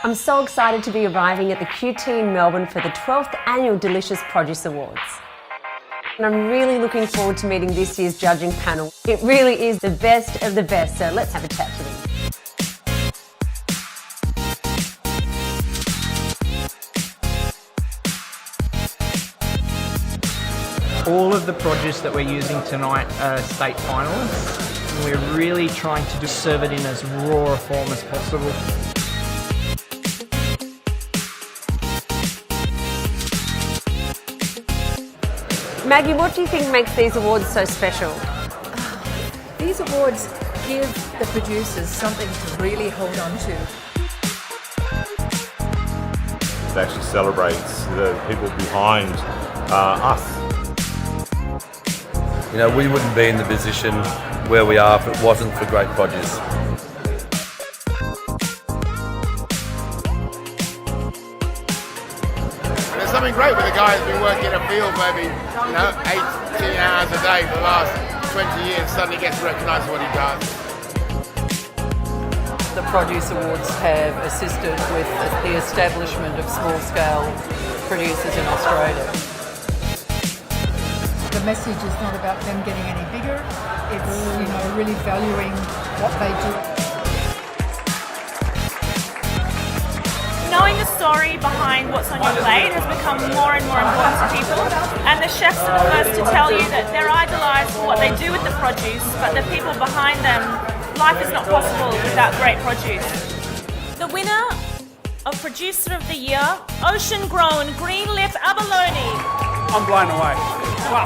I'm so excited to be arriving at the QT in Melbourne for the 12th Annual Delicious Produce Awards. And I'm really looking forward to meeting this year's judging panel. It really is the best of the best, so let's have a chat to them. All of the produce that we're using tonight are state finalists. And we're really trying to serve it in as raw a form as possible. Maggie, what do you think makes these awards so special? These awards give the producers something to really hold on to. It actually celebrates the people behind us. You know, we wouldn't be in the position where we are if it wasn't for great produce. There's something great with a guy who's been working in a field maybe 18 hours a day for the last 20 years, suddenly gets recognised for what he does. The Produce Awards have assisted with the establishment of small-scale producers in Australia. The message is not about them getting any bigger, it's really valuing what they do. Knowing the story behind what's on your plate has become more and more important to people, and the chefs are the first to tell you that they're idolised for what they do with the produce, but the people behind them, life is not possible without great produce. The winner of Producer of the Year, ocean-grown green lip abalone. I'm blown away. Wow.